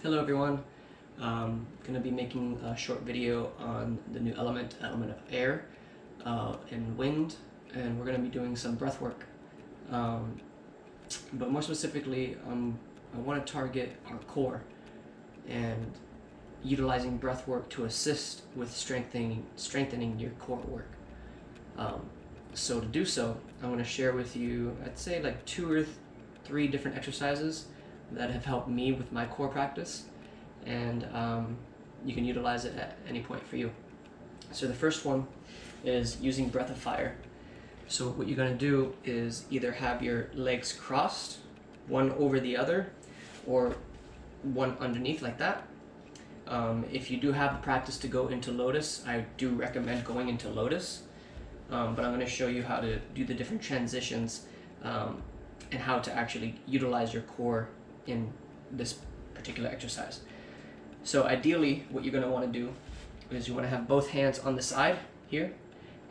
Hello everyone. Going to be making a short video on the new element of air and wind, and we're going to be doing some breath work. But more specifically, I want to target our core and utilizing breath work to assist with strengthening your core work. So to do so, I'm going to share with you, I'd say like 2 or 3 different exercises that have helped me with my core practice, and you can utilize it at any point for you. So the first one is using breath of fire. So what you're going to do is either have your legs crossed, one over the other, or one underneath like that. If you do have a practice to go into lotus, I do recommend going into lotus, but I'm going to show you how to do the different transitions and how to actually utilize your core in this particular exercise. So ideally, what you're going to want to do is you want to have both hands on the side here,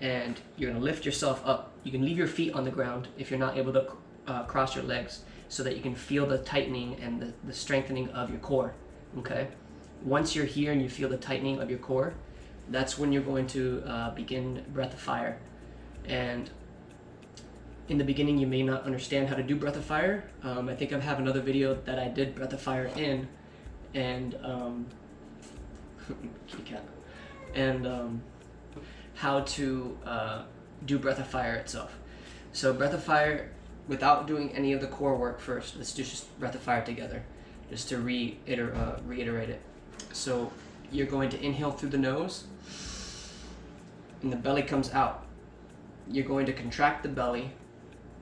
and you're going to lift yourself up. You can leave your feet on the ground if you're not able to cross your legs, so that you can feel the tightening and the strengthening of your core. Okay? Once you're here and you feel the tightening of your core, that's when you're going to begin breath of fire. And in the beginning, you may not understand how to do breath of fire. I think I have another video that I did breath of fire in, and kitty cat, and how to do breath of fire itself. So breath of fire, without doing any of the core work first, let's do just breath of fire together, just to reiterate it. So you're going to inhale through the nose, and the belly comes out. You're going to contract the belly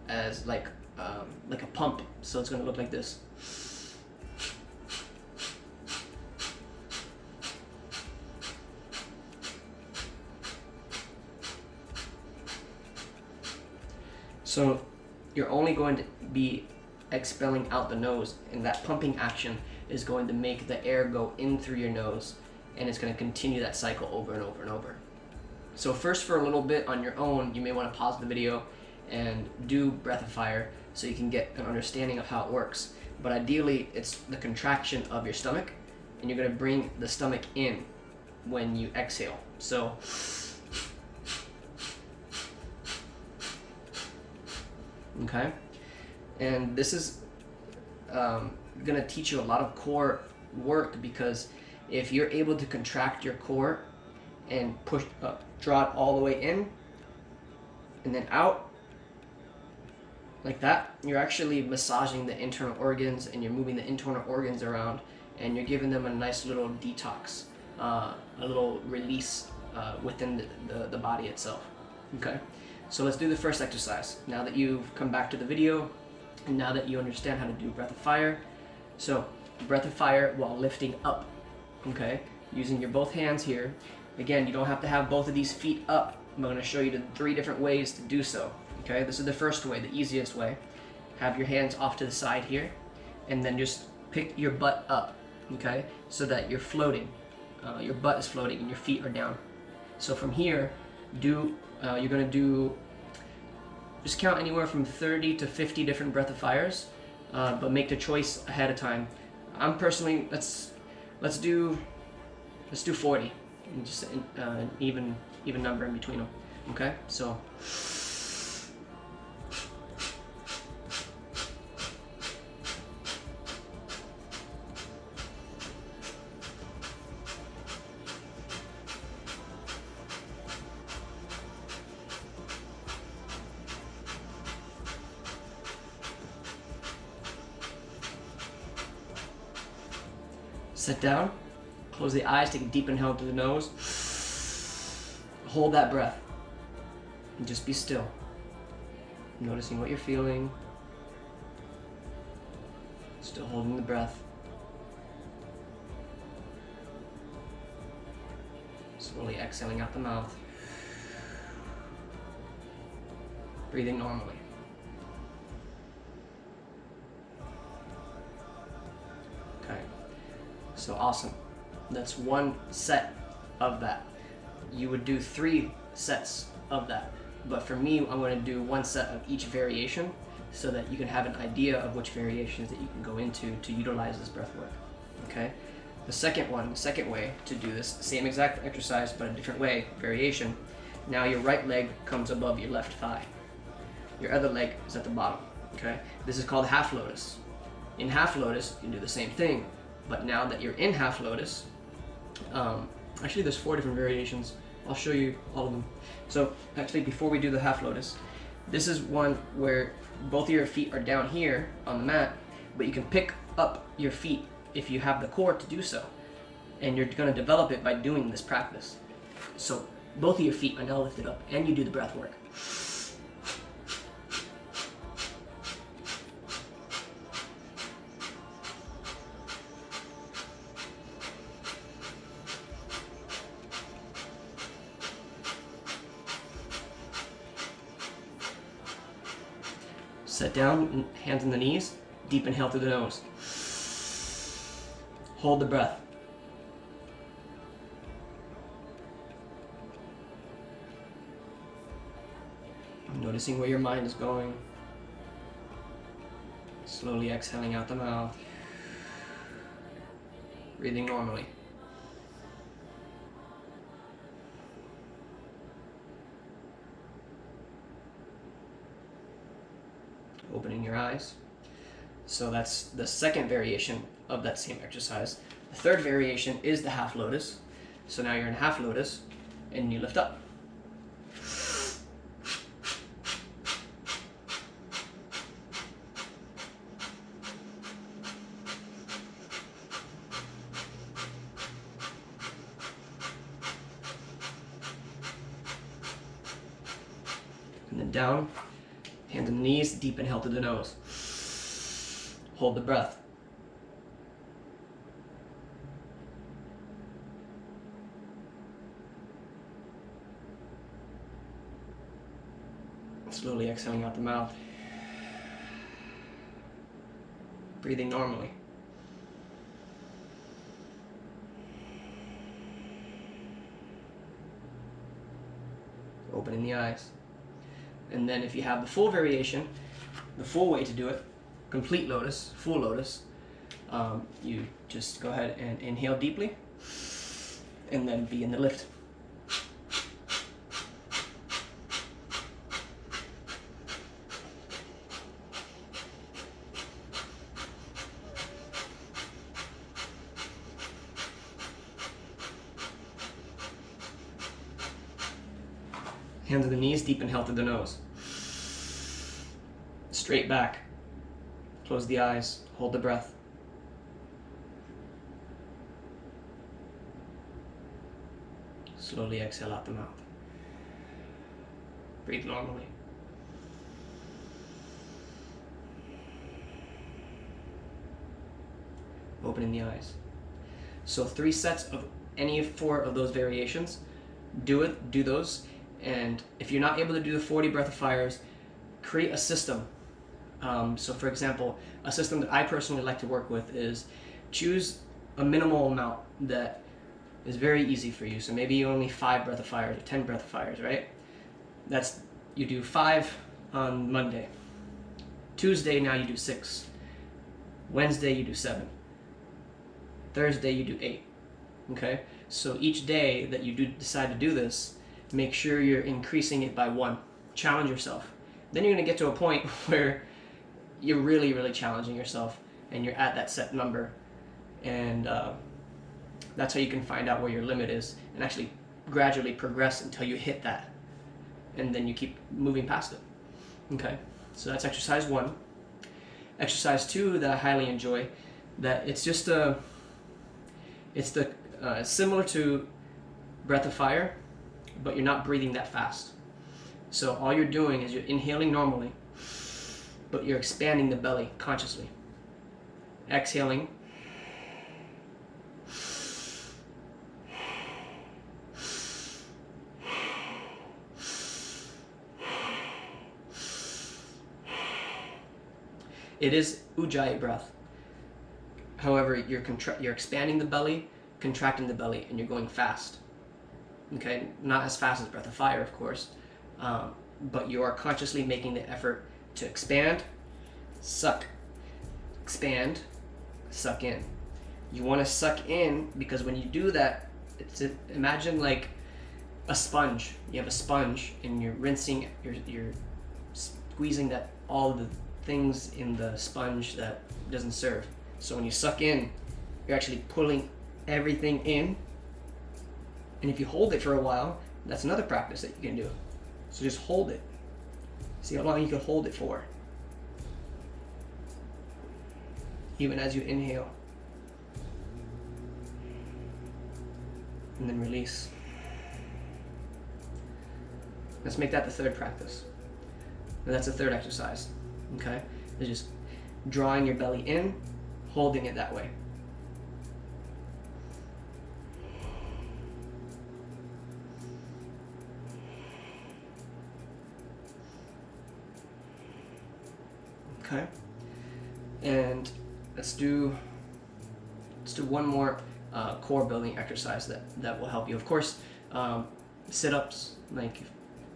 as like a pump, so it's going to look like this. So you're only going to be expelling out the nose, and that pumping action is going to make the air go in through your nose, and it's going to continue that cycle over and over and over. So first, for a little bit on your own, you may want to pause the video and do breath of fire so you can get an understanding of how it works. But ideally, it's the contraction of your stomach, and you're going to bring the stomach in when you exhale. So okay, and this is going to teach you a lot of core work, because if you're able to contract your core and push draw it all the way in and then out like that, you're actually massaging the internal organs, and you're moving the internal organs around, and you're giving them a nice little detox, a little release within the body itself. Okay, so let's do the first exercise. Now that you've come back to the video, and now that you understand how to do breath of fire, so breath of fire while lifting up, okay, using your both hands here. Again, you don't have to have both of these feet up. I'm going to show you the 3 different ways to do so. Okay, this is the first way, the easiest way. Have your hands off to the side here, and then just pick your butt up, okay, so that you're floating. Your butt is floating and your feet are down. So from here, you're going to do, just count anywhere from 30 to 50 different breath of fires, but make the choice ahead of time. I'm personally, let's do 40, and just an even number in between them. Okay, so sit down, close the eyes, take a deep inhale through the nose, hold that breath, and just be still, noticing what you're feeling, still holding the breath, slowly exhaling out the mouth, breathing normally. Okay. So awesome. That's 1 set of that. You would do 3 sets of that. But for me, I'm going to do 1 set of each variation, so that you can have an idea of which variations that you can go into to utilize this breath work. Okay. The second way to do this, same exact exercise but a different way, variation. Now your right leg comes above your left thigh. Your other leg is at the bottom. Okay. This is called half lotus. In half lotus, you can do the same thing, but now that you're in half lotus, actually there's 4 different variations. I'll show you all of them. So actually, before we do the half lotus, this is one where both of your feet are down here on the mat, but you can pick up your feet if you have the core to do so. And you're going to develop it by doing this practice. So both of your feet are now lifted up, and you do the breath work. Sit down, hands on the knees, deep inhale through the nose. Hold the breath. Noticing where your mind is going. Slowly exhaling out the mouth. Breathing normally. Opening your eyes. So that's the second variation of that same exercise. The third variation is the half lotus. So now you're in half lotus and you lift up. And then down. Hands on the knees, deep inhale through the nose. Hold the breath. Slowly exhaling out the mouth. Breathing normally. Opening the eyes. And then if you have the full variation, the full way to do it, complete lotus, full lotus, you just go ahead and inhale deeply and then be in the lift. Hands on the knees, deep inhale through the nose. Straight back. Close the eyes, hold the breath. Slowly exhale out the mouth. Breathe normally. Opening the eyes. So 3 sets of any 4 of those variations. Do those. And if you're not able to do the 40 breath of fires, create a system. So for example, a system that I personally like to work with is choose a minimal amount that is very easy for you. So maybe only 5 breath of fires or 10 breath of fires, right? You do 5 on Monday. Tuesday, now you do 6. Wednesday, you do 7. Thursday, you do 8. Okay? So each day that you decide to do this, make sure you're increasing it by 1. Challenge yourself. Then you're going to get to a point where you're really, really challenging yourself and you're at that set number. And that's how you can find out where your limit is and actually gradually progress until you hit that. And then you keep moving past it. Okay? So that's exercise 1. Exercise 2 that I highly enjoy, that it's similar to breath of fire, but you're not breathing that fast. So all you're doing is you're inhaling normally, but you're expanding the belly consciously. Exhaling. It is Ujjayi breath. However, you're expanding the belly, contracting the belly, and you're going fast. Okay, not as fast as breath of fire, of course, but you are consciously making the effort to expand, suck, expand, suck in. You want to suck in, because when you do that, imagine like a sponge. You have a sponge and you're rinsing, you're squeezing that all the things in the sponge that doesn't serve. So when you suck in, you're actually pulling everything in. And if you hold it for a while, that's another practice that you can do. So just hold it. See how long you can hold it for. Even as you inhale. And then release. Let's make that the third practice. And that's the third exercise. Okay? It's just drawing your belly in, holding it that way. Okay? And let's do one more core building exercise that will help you. Of course, sit-ups, like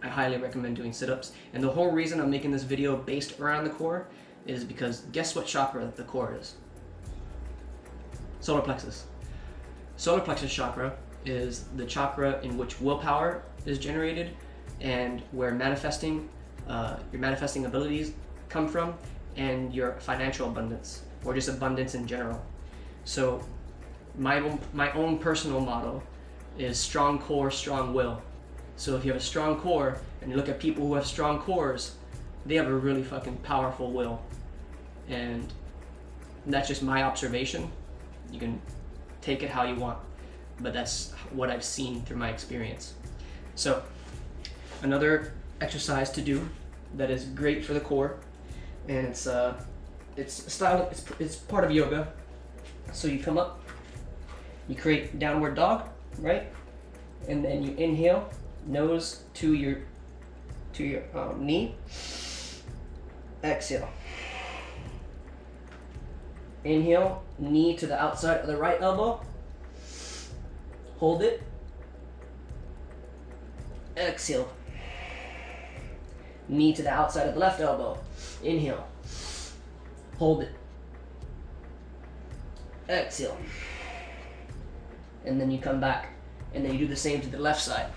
I highly recommend doing sit-ups. And the whole reason I'm making this video based around the core is because guess what chakra the core is? Solar plexus. Solar plexus chakra is the chakra in which willpower is generated and where your manifesting abilities come from, and your financial abundance, or just abundance in general. So my own personal motto is strong core, strong will. So if you have a strong core, and you look at people who have strong cores, they have a really fucking powerful will. And that's just my observation. You can take it how you want, but that's what I've seen through my experience. So another exercise to do that is great for the core, and it's part of yoga. So you come up, you create downward dog, right? And then you inhale, nose to your knee. Exhale. Inhale, knee to the outside of the right elbow. Hold it. Exhale. Knee to the outside of the left elbow. Inhale. Hold it. Exhale. And then you come back. And then you do the same to the left side.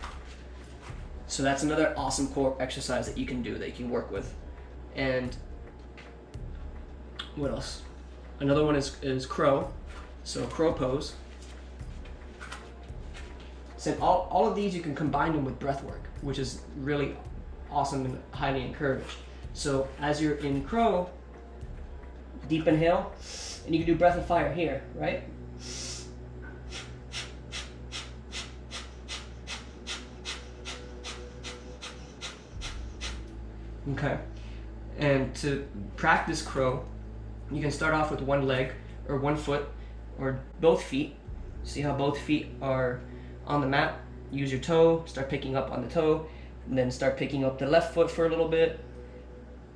So that's another awesome core exercise that you can do, that you can work with. And what else? Another one is crow. So crow pose. So all of these you can combine them with breath work, which is really awesome and highly encouraged. So as you're in crow, deep inhale, and you can do breath of fire here, right? Okay. And to practice crow, you can start off with one leg or one foot or both feet. See how both feet are on the mat? Use your toe, start picking up on the toe, and then start picking up the left foot for a little bit.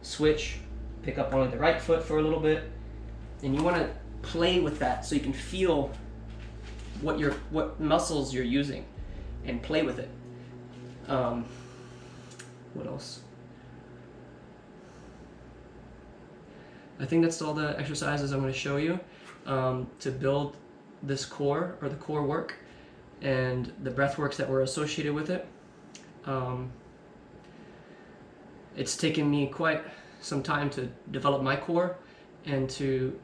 Switch, pick up only the right foot for a little bit. And you want to play with that so you can feel what muscles you're using and play with it. What else? I think that's all the exercises I'm going to show you to build this core, or the core work, and the breath works that were associated with it. It's taken me quite some time to develop my core and to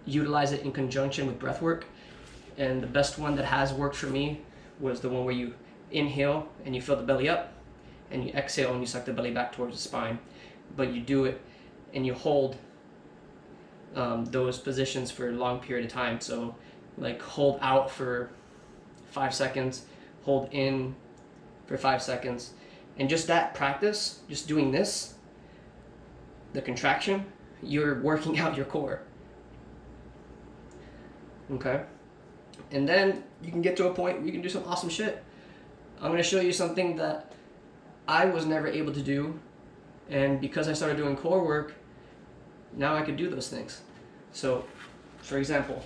utilize it in conjunction with breath work. And the best one that has worked for me was the one where you inhale and you fill the belly up, and you exhale and you suck the belly back towards the spine. But you do it and you hold those positions for a long period of time. So like hold out for 5 seconds, hold in for 5 seconds. And just that practice, just doing this, the contraction, you're working out your core. Okay? And then you can get to a point where you can do some awesome shit. I'm going to show you something that I was never able to do, and because I started doing core work, now I could do those things. So, for example,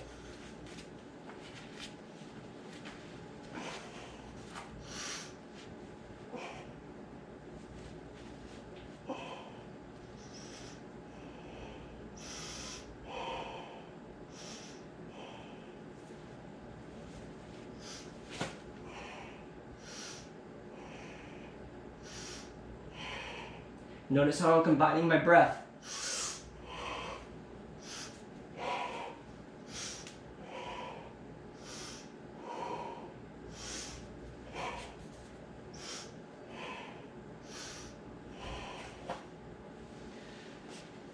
Notice how I'm combining my breath.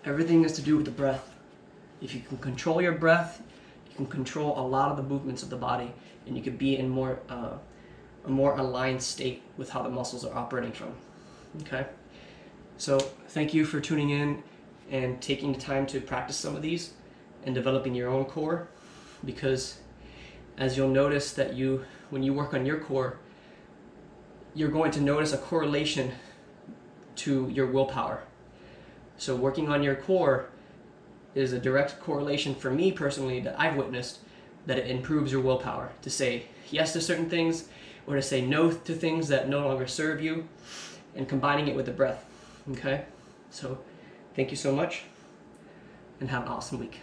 Everything is to do with the breath. If you can control your breath, you can control a lot of the movements of the body, and you can be in a more aligned state with how the muscles are operating from. Okay? So thank you for tuning in and taking the time to practice some of these and developing your own core, because as you'll notice that when you work on your core, you're going to notice a correlation to your willpower. So working on your core is a direct correlation for me personally that I've witnessed, that it improves your willpower to say yes to certain things or to say no to things that no longer serve you, and combining it with the breath. Okay? So thank you so much and have an awesome week.